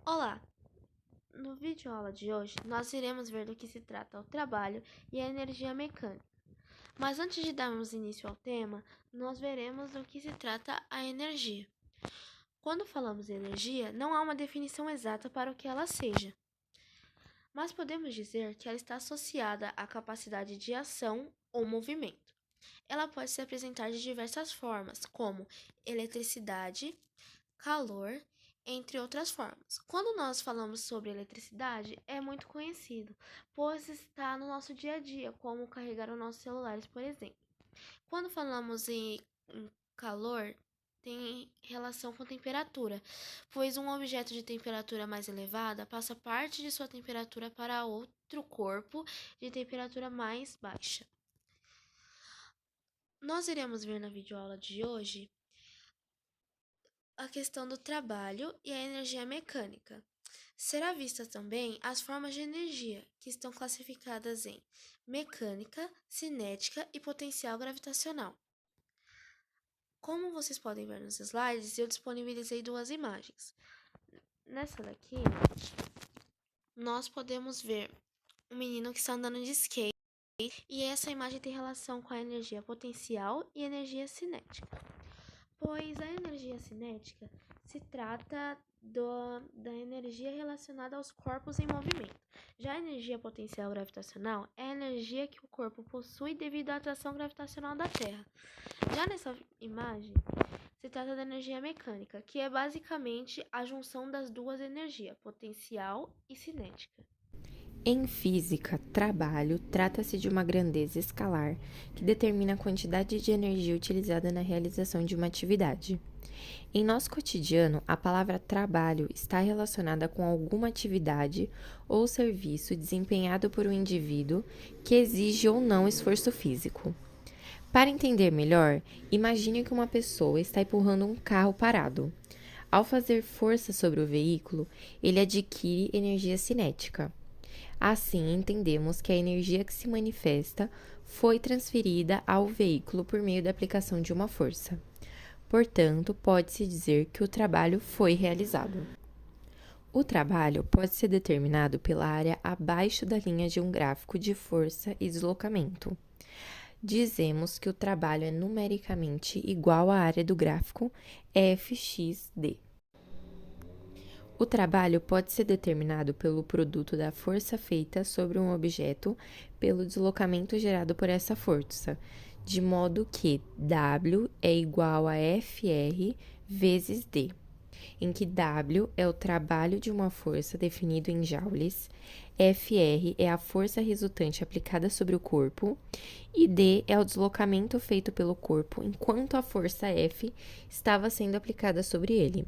Olá! No vídeo aula de hoje, nós iremos ver do que se trata o trabalho e a energia mecânica. Mas antes de darmos início ao tema, nós veremos do que se trata a energia. Quando falamos em energia, não há uma definição exata para o que ela seja, mas podemos dizer que ela está associada à capacidade de ação ou movimento. Ela pode se apresentar de diversas formas, como eletricidade, calor, entre outras formas. Quando nós falamos sobre eletricidade, é muito conhecido, pois está no nosso dia a dia, como carregar os nossos celulares, por exemplo. Quando falamos em calor, tem relação com temperatura, pois um objeto de temperatura mais elevada passa parte de sua temperatura para outro corpo de temperatura mais baixa. Nós iremos ver na videoaula de hoje a questão do trabalho e a energia mecânica. Será vista também as formas de energia, que estão classificadas em mecânica, cinética e potencial gravitacional. Como vocês podem ver nos slides, eu disponibilizei duas imagens. Nessa daqui, nós podemos ver um menino que está andando de skate, e essa imagem tem relação com a energia potencial e energia cinética. Pois a energia cinética se trata da energia relacionada aos corpos em movimento. Já a energia potencial gravitacional é a energia que o corpo possui devido à atração gravitacional da Terra. Já nessa imagem, se trata da energia mecânica, que é basicamente a junção das duas energias, potencial e cinética. Em física, trabalho trata-se de uma grandeza escalar que determina a quantidade de energia utilizada na realização de uma atividade. Em nosso cotidiano, a palavra trabalho está relacionada com alguma atividade ou serviço desempenhado por um indivíduo que exige ou não esforço físico. Para entender melhor, imagine que uma pessoa está empurrando um carro parado. Ao fazer força sobre o veículo, ele adquire energia cinética. Assim, entendemos que a energia que se manifesta foi transferida ao veículo por meio da aplicação de uma força. Portanto, pode-se dizer que o trabalho foi realizado. O trabalho pode ser determinado pela área abaixo da linha de um gráfico de força e deslocamento. Dizemos que o trabalho é numericamente igual à área do gráfico Fxd. O trabalho pode ser determinado pelo produto da força feita sobre um objeto pelo deslocamento gerado por essa força, de modo que W é igual a Fr vezes D, em que W é o trabalho de uma força definido em joules, Fr é a força resultante aplicada sobre o corpo e D é o deslocamento feito pelo corpo enquanto a força F estava sendo aplicada sobre ele.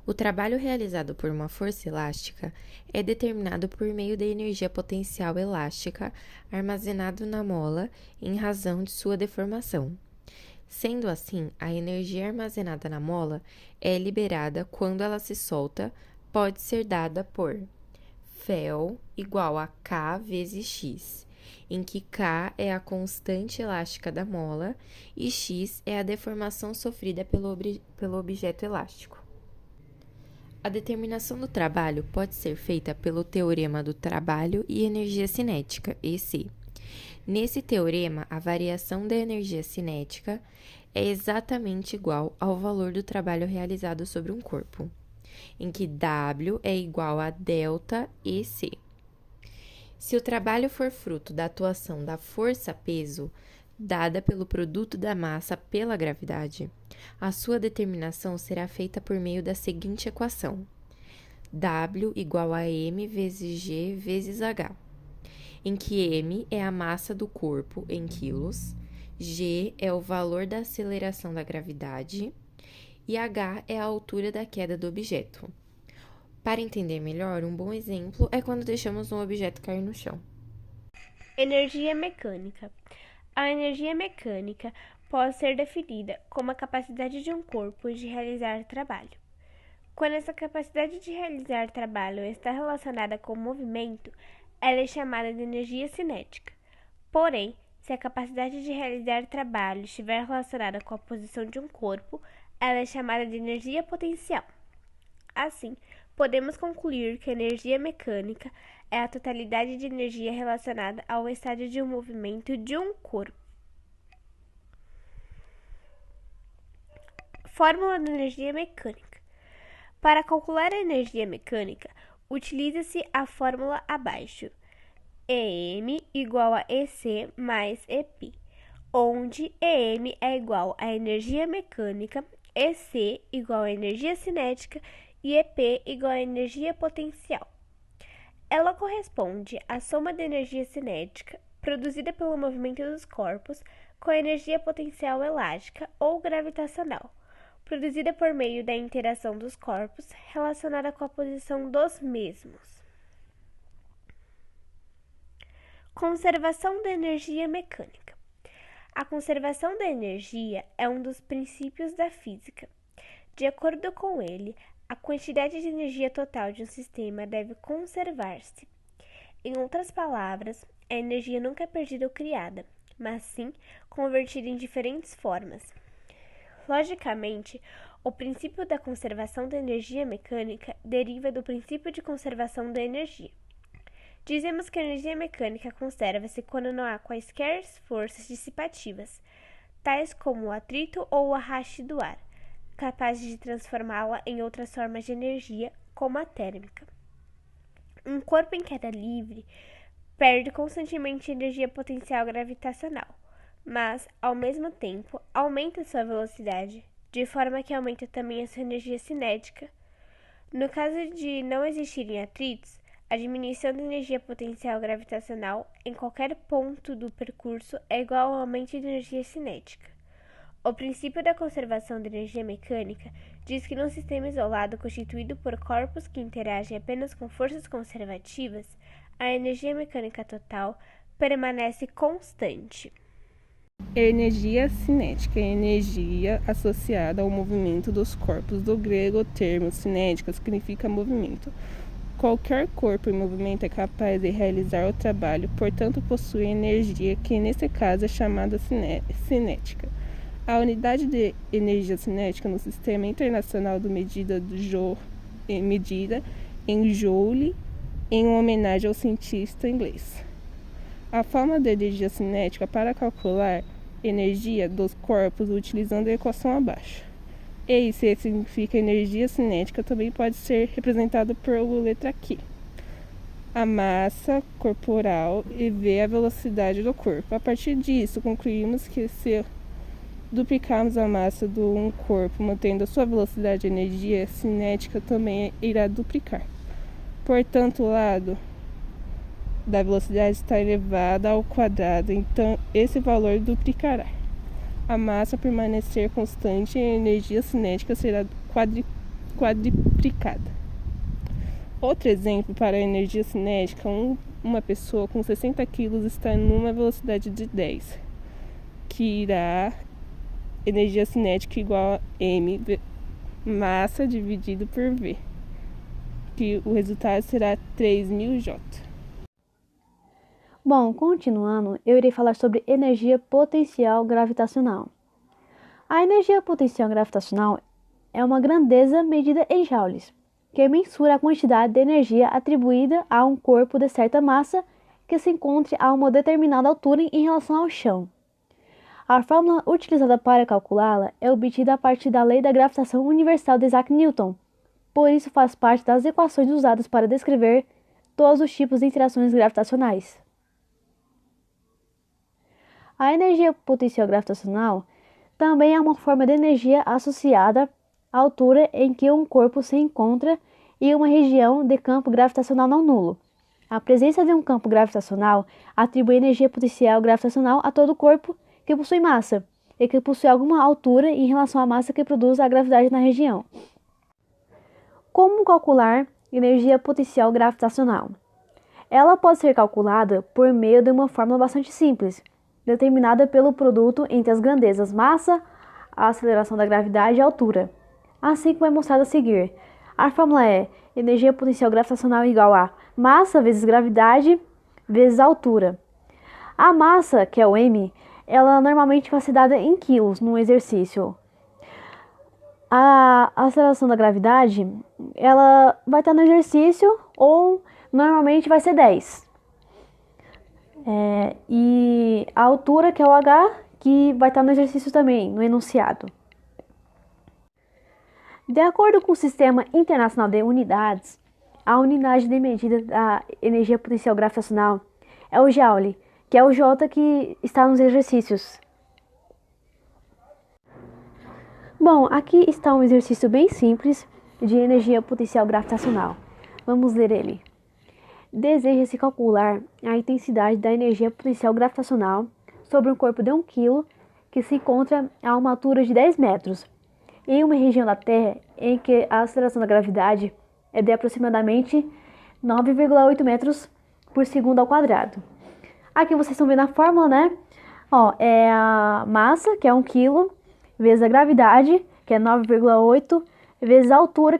O trabalho realizado por uma força elástica é determinado por meio da energia potencial elástica armazenada na mola em razão de sua deformação. Sendo assim, a energia armazenada na mola é liberada quando ela se solta, pode ser dada por Fel igual a K vezes X, em que K é a constante elástica da mola e X é a deformação sofrida pelo objeto elástico. A determinação do trabalho pode ser feita pelo teorema do trabalho e energia cinética, EC. Nesse teorema, a variação da energia cinética é exatamente igual ao valor do trabalho realizado sobre um corpo, em que W é igual a delta EC. Se o trabalho for fruto da atuação da força-peso, dada pelo produto da massa pela gravidade, a sua determinação será feita por meio da seguinte equação: W igual a m vezes g vezes h, em que m é a massa do corpo em quilos, g é o valor da aceleração da gravidade e h é a altura da queda do objeto. Para entender melhor, um bom exemplo é quando deixamos um objeto cair no chão. Energia mecânica. A energia mecânica pode ser definida como a capacidade de um corpo de realizar trabalho. Quando essa capacidade de realizar trabalho está relacionada com o movimento, ela é chamada de energia cinética. Porém, se a capacidade de realizar trabalho estiver relacionada com a posição de um corpo, ela é chamada de energia potencial. Assim, podemos concluir que a energia mecânica é a totalidade de energia relacionada ao estado de um movimento de um corpo. Fórmula da energia mecânica. Para calcular a energia mecânica, utiliza-se a fórmula abaixo. EM igual a EC mais EP, onde EM é igual à energia mecânica, EC igual à energia cinética e EP igual à energia potencial. Ela corresponde à soma da energia cinética, produzida pelo movimento dos corpos, com a energia potencial elástica ou gravitacional, produzida por meio da interação dos corpos, relacionada com a posição dos mesmos. Conservação da energia mecânica. A conservação da energia é um dos princípios da física. De acordo com ele, a quantidade de energia total de um sistema deve conservar-se. Em outras palavras, a energia nunca é perdida ou criada, mas sim convertida em diferentes formas. Logicamente, o princípio da conservação da energia mecânica deriva do princípio de conservação da energia. Dizemos que a energia mecânica conserva-se quando não há quaisquer forças dissipativas, tais como o atrito ou o arraste do ar, capazes de transformá-la em outras formas de energia, como a térmica. Um corpo em queda livre perde constantemente energia potencial gravitacional, mas, ao mesmo tempo, aumenta sua velocidade, de forma que aumenta também a sua energia cinética. No caso de não existirem atritos, a diminuição da energia potencial gravitacional em qualquer ponto do percurso é igual ao aumento de energia cinética. O princípio da conservação da energia mecânica diz que num sistema isolado constituído por corpos que interagem apenas com forças conservativas, a energia mecânica total permanece constante. Energia cinética é energia associada ao movimento dos corpos. Do grego, o termo cinética significa movimento. Qualquer corpo em movimento é capaz de realizar o trabalho, portanto possui energia, que nesse caso é chamada cinética. A unidade de energia cinética no Sistema Internacional de Medida medida em joule, em homenagem ao cientista inglês. A forma da energia cinética para calcular energia dos corpos utilizando a equação abaixo. E C significa energia cinética, também pode ser representada por letra Q. A massa corporal e V a velocidade do corpo. A partir disso, concluímos que se duplicarmos a massa de um corpo, mantendo a sua velocidade, a energia cinética também irá duplicar. Portanto, o lado da velocidade está elevado ao quadrado, então esse valor duplicará. A massa permanecer constante e a energia cinética será quadruplicada. Outro exemplo para a energia cinética, uma pessoa com 60 kg está numa velocidade de 10, que irá energia cinética igual a m massa dividido por v, que o resultado será 3.000 J. Bom, continuando, eu irei falar sobre energia potencial gravitacional. A energia potencial gravitacional é uma grandeza medida em joules, que mensura a quantidade de energia atribuída a um corpo de certa massa que se encontre a uma determinada altura em relação ao chão. A fórmula utilizada para calculá-la é obtida a partir da lei da gravitação universal de Isaac Newton, por isso faz parte das equações usadas para descrever todos os tipos de interações gravitacionais. A energia potencial gravitacional também é uma forma de energia associada à altura em que um corpo se encontra e uma região de campo gravitacional não nulo. A presença de um campo gravitacional atribui energia potencial gravitacional a todo corpo que possui massa e que possui alguma altura em relação à massa que produz a gravidade na região. Como calcular energia potencial gravitacional? Ela pode ser calculada por meio de uma fórmula bastante simples, determinada pelo produto entre as grandezas massa, a aceleração da gravidade e a altura. Assim como é mostrado a seguir. A fórmula é energia potencial gravitacional igual a massa vezes gravidade vezes altura. A massa, que é o m, ela normalmente vai ser dada em quilos no exercício. A aceleração da gravidade, ela vai estar no exercício ou normalmente vai ser 10. E a altura, que é o H, que vai estar no exercício também, no enunciado. De acordo com o Sistema Internacional de Unidades, a unidade de medida da energia potencial gravitacional é o Joule, que é o J que está nos exercícios. Bom, aqui está um exercício bem simples de energia potencial gravitacional. Vamos ler ele. Deseja-se calcular a intensidade da energia potencial gravitacional sobre um corpo de 1 kg que se encontra a uma altura de 10 metros, em uma região da Terra em que a aceleração da gravidade é de aproximadamente 9,8 metros por segundo ao quadrado. Aqui vocês estão vendo a fórmula, né? É a massa, que é 1 kg, vezes a gravidade, que é 9,8, vezes a altura,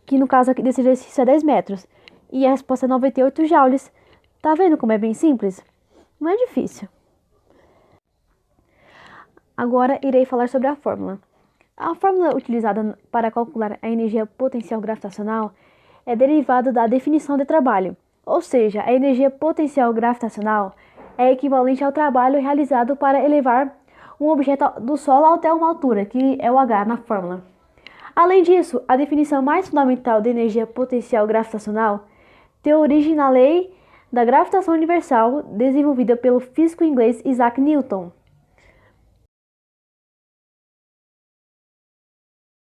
que no caso aqui desse exercício é 10 metros. E a resposta é 98 joules. Tá vendo como é bem simples? Não é difícil. Agora irei falar sobre a fórmula. A fórmula utilizada para calcular a energia potencial gravitacional é derivada da definição de trabalho, ou seja, a energia potencial gravitacional é equivalente ao trabalho realizado para elevar um objeto do solo até uma altura, que é o H na fórmula. Além disso, a definição mais fundamental de energia potencial gravitacional tem origem na lei da gravitação universal desenvolvida pelo físico inglês Isaac Newton.